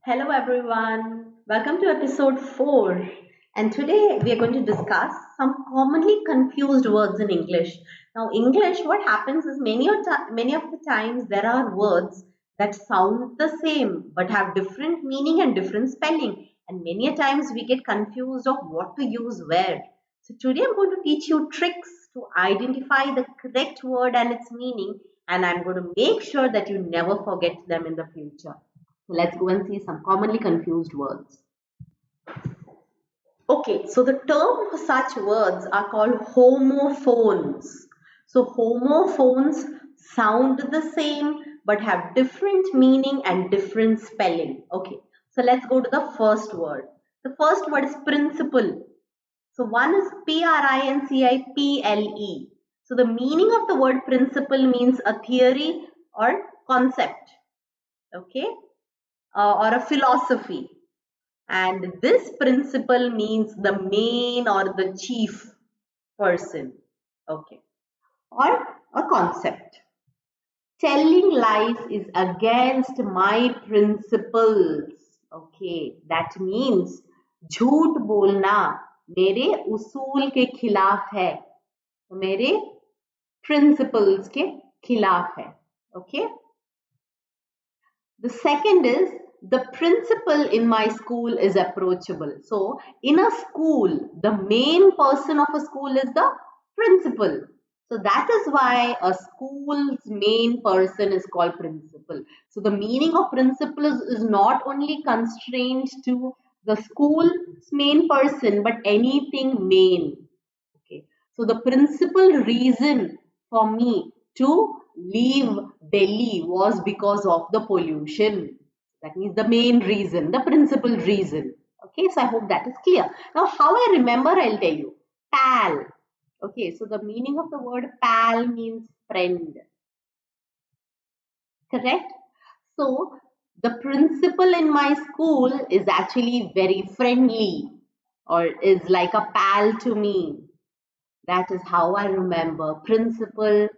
Hello everyone, welcome to episode 4. And today we are going to discuss some commonly confused words in English. Now, English, what happens is many of the times there are words that sound the same but have different meaning and different spelling. And many a times we get confused of what to use where. So today I'm going to teach you tricks to identify the correct word and its meaning, and I'm going to make sure that you never forget them in the future. So let's go and see some commonly confused words. Okay, so the term for such words are called homophones. So homophones sound the same but have different meaning and different spelling. Okay, so let's go to the first word. The first word is principle. So one is principle. So the meaning of the word principle means a theory or concept. Okay, or a philosophy, and this principle means the main or the chief person. Okay, or a concept. Telling lies is against my principles. Okay, that means झूठ बोलना मेरे उसूल के खिलाफ है, मेरे principles के खिलाफ है. Okay. The second is the principal in my school is approachable. So, in a school, the main person of a school is the principal. So, that is why a school's main person is called principal. So, the meaning of principal is not only constrained to the school's main person, but anything main. Okay. So, the principal reason for me to leave Delhi was because of the pollution. That means the main reason, the principal reason. Okay, so I hope that is clear. Now, how I remember, I'll tell you. Pal. Okay, so the meaning of the word pal means friend. Correct? So, the principal in my school is actually very friendly or is like a pal to me. That is how I remember. Principal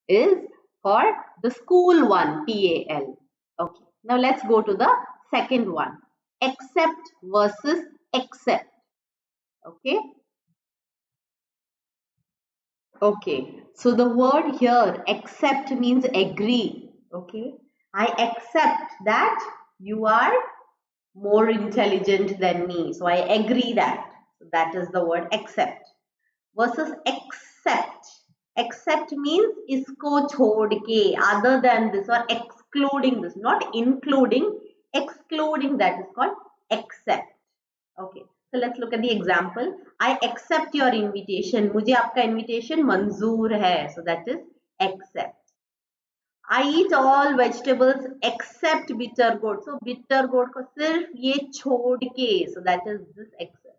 is for the school one, PAL. Okay. Now let's go to the second one. Accept versus accept. Okay. Okay. So the word here, accept means agree. Okay. I accept that you are more intelligent than me. So I agree that. So that is the word accept. Versus accept. Accept means isko chhod ke, other than this or excluding this, not including, excluding, that is called accept. Okay, so let's look at the example. I accept your invitation. मुझे आपका invitation मंजूर है. So that is accept. I eat all vegetables except bitter gourd. So bitter gourd को सिर्फ ये छोड़ के. So that is this accept.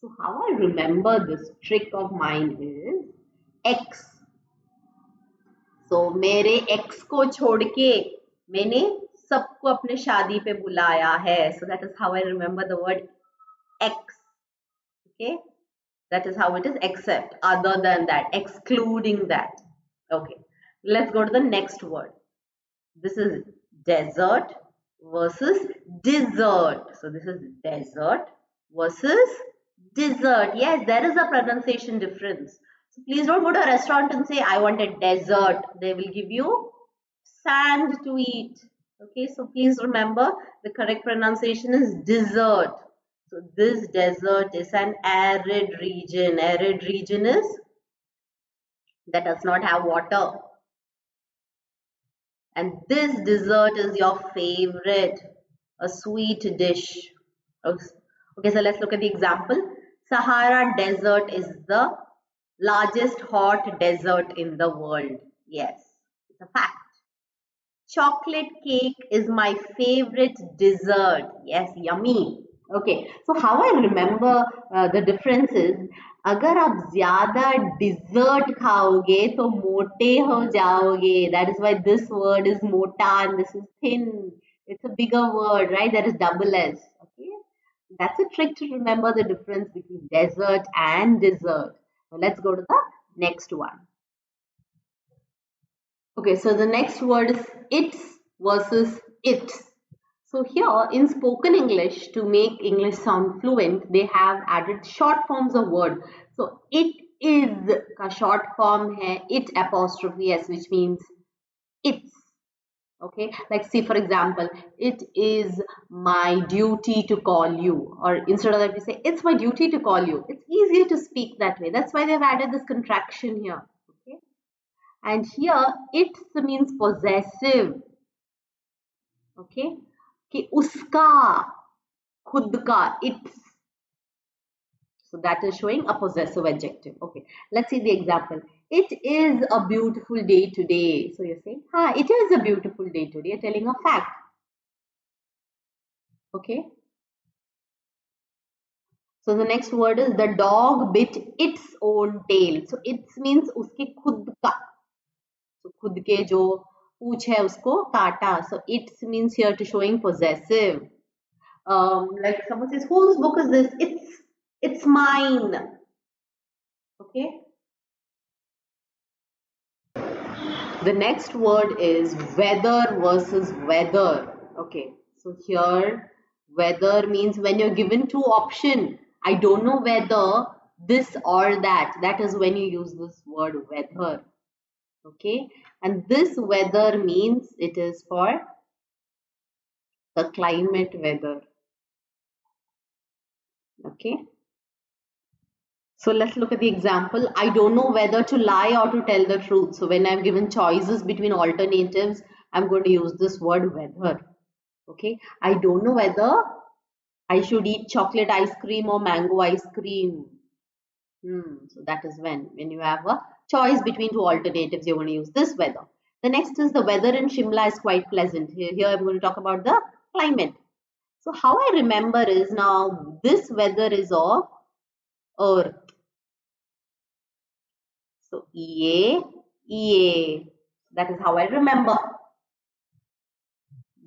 So how I remember this trick of mine is X. So मेरे X को छोड़ के मैंने सबको अपने शादी पे बुलाया है. So that is how I remember the word X. Okay, that is how it is. Except, other than that, excluding that. Okay, let's go to the next word. This is desert versus dessert. So this is desert versus dessert. Yes, there is a pronunciation difference. So please don't go to a restaurant and say, I want a dessert. They will give you sand to eat. Okay, so please remember the correct pronunciation is dessert. So this desert is an arid region. Arid region is that does not have water. And this dessert is your favorite, a sweet dish. Okay, so let's look at the example. Sahara Desert is the largest hot desert in the world. Yes, it's a fact. Chocolate cake is my favorite dessert. Yes, yummy. Okay, so how I remember the difference is, अगर आप ज़्यादा dessert खाओगे तो मोटे हो जाओगे. That is why this word is mota and this is thin. It's a bigger word, right? That is double S. Okay, that's a trick to remember the difference between desert and dessert. So let's go to the next one. Okay, so the next word is its versus its. So here in spoken English, to make English sound fluent, they have added short forms of word. So it is का short form है it apostrophe s, which means it's. Okay, like say for example, it is my duty to call you, or instead of that we say it's my duty to call you. It's easier to speak that way. That's why they've added this contraction here. Okay, and here it means possessive. Okay, कि उसका, खुद का, its. So that is showing a possessive adjective. Okay, let's see the example. It is a beautiful day today. So you're saying, it is a beautiful day today. You're telling a fact. Okay. So the next word is the dog bit its own tail. So it means उसके खुद का. So खुद के जो पूंछ है उसको काटा. So it means here to showing possessive. Like someone says, whose book is this? It's mine. Okay. The next word is whether versus whether. Okay, so here whether means when you're given two options. I don't know whether this or that. That is when you use this word whether. Okay, and this weather means it is for the climate weather. Okay. So let's look at the example. I don't know whether to lie or to tell the truth. So when I'm given choices between alternatives, I'm going to use this word whether. Okay. I don't know whether I should eat chocolate ice cream or mango ice cream. So that is when you have a choice between two alternatives, you're going to use this weather. The next is the weather in Shimla is quite pleasant. Here I'm going to talk about the climate. So how I remember is now this weather is of earth. So EA. That is how I remember.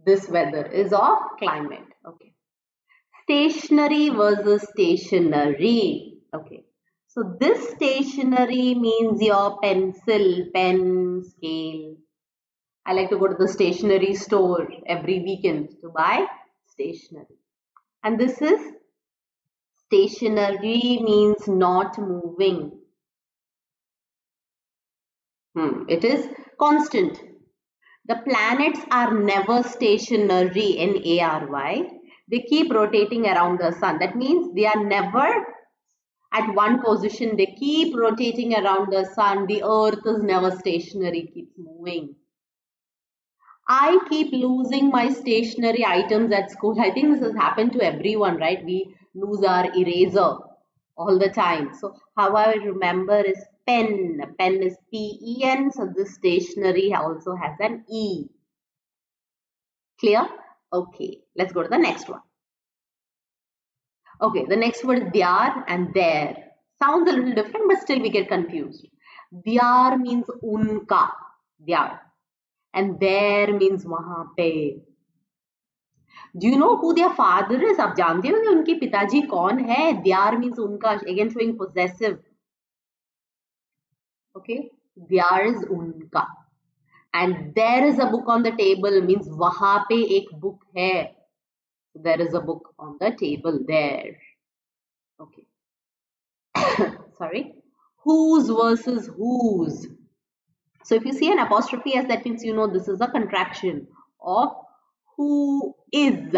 This weather is of climate. Okay. Stationary versus stationery. Okay. So this stationery means your pencil, pen, scale. I like to go to the stationery store every weekend to buy stationery. And this is stationary means not moving. It is constant. The planets are never stationary, NARY. They keep rotating around the sun. That means they are never at one position. They keep rotating around the sun. The earth is never stationary, keeps moving. I keep losing my stationery items at school. I think this has happened to everyone, right? We lose our eraser all the time. So how I remember is pen. Pen is PEN. So this stationery also has an E. Clear? Okay, let's go to the next one. Okay, the next word is dyar and there. Sounds a little different, but still we get confused. Dyar means unka, dyar, and there means wahan pe. Do you know who their father is? आप जानते हो कि उनके पिताजी कौन है? Dyar means उनका, again showing possessive. Okay, dyar is unka, and there is a book on the table means वहाँ पे एक book है. There is a book on the table there. Okay. Sorry. Whose versus whose. So if you see an apostrophe s, that means you know this is a contraction of who is.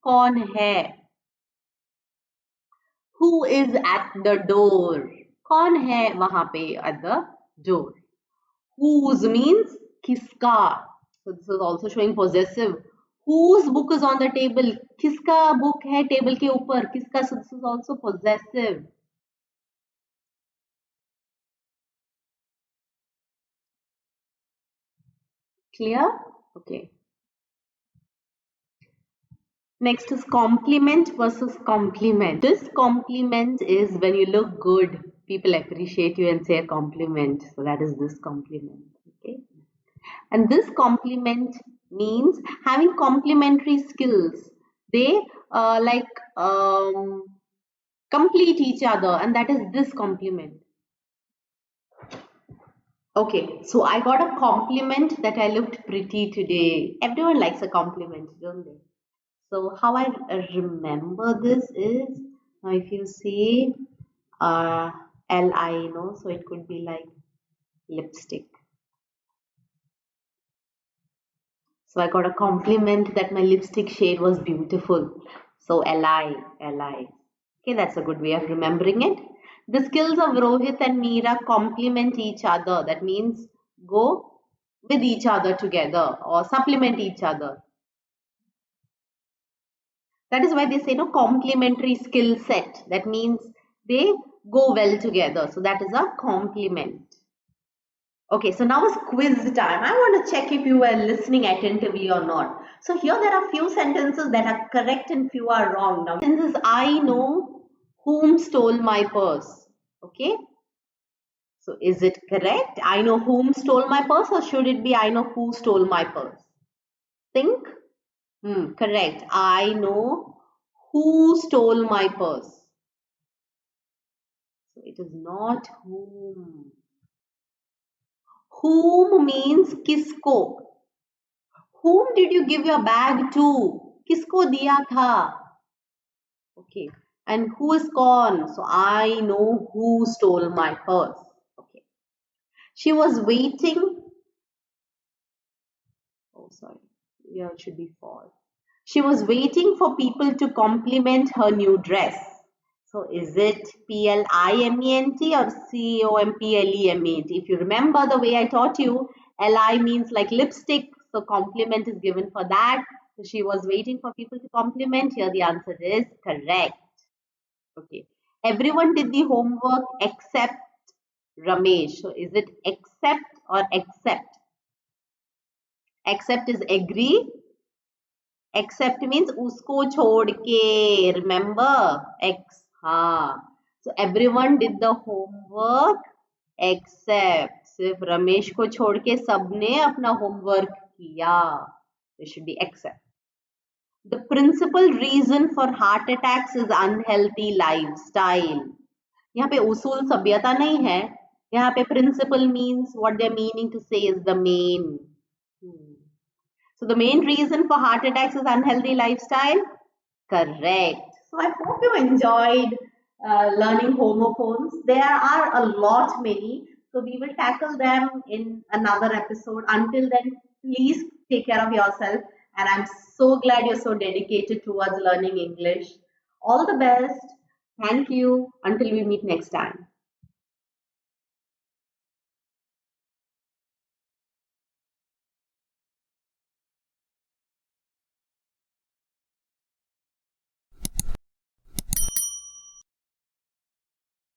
कौन है? Who is at the door? कौन है वहां पे at the door? Whose means किसका. So this is also showing possessive. Whose book is on the table? किसका book है table के ऊपर? किसका. So this is also possessive. Clear? Okay. Next is compliment versus compliment. This compliment is when you look good, people appreciate you and say a compliment. So that is this compliment. Okay. And this compliment means having complementary skills. They complete each other, and that is this compliment. Okay, so I got a compliment that I looked pretty today. Everyone likes a compliment, don't they? So how I remember this is, now if you say li, so it could be like lipstick. So I got a compliment that my lipstick shade was beautiful. So li. Okay, that's a good way of remembering it. The skills of Rohit and Meera complement each other. That means go with each other together or supplement each other. That is why they say no complementary skill set. That means they go well together. So that is a complement. Okay, so now is quiz time. I want to check if you were listening attentively or not. So here there are few sentences that are correct and few are wrong. Now, sentences I know whom stole my purse. Okay, so is it correct? I know whom stole my purse, or should it be I know who stole my purse? Think. Correct. I know who stole my purse. So it is not whom. Whom means kisko. Whom did you give your bag to? Kisko diya tha? Okay. And who is gone? So I know who stole my purse. Okay. She was waiting. Oh, sorry. Yeah, it should be false. She was waiting for people to compliment her new dress. So is it P-L-I-M-E-N-T or C-O-M-P-L-E-M-E-N-T? If you remember the way I taught you, L-I means like lipstick. So compliment is given for that. So she was waiting for people to compliment. Here the answer is correct. Okay. Everyone did the homework except Ramesh. So is it except or accept? Accept is agree. Except means usko chhod ke. Remember? X. So everyone did the homework except सिर्फ रमेश को छोड़ के सबने अपना homework किया. It should be except. The principal reason for heart attacks is unhealthy lifestyle. यहाँ पे उसूल सभ्यता नहीं है. यहाँ पे principal means what they're meaning to say is the main. So the main reason for heart attacks is unhealthy lifestyle. Correct. So I hope you enjoyed learning homophones. There are a lot many. So we will tackle them in another episode. Until then, please take care of yourself. And I'm so glad you're so dedicated towards learning English. All the best. Thank you. Until we meet next time.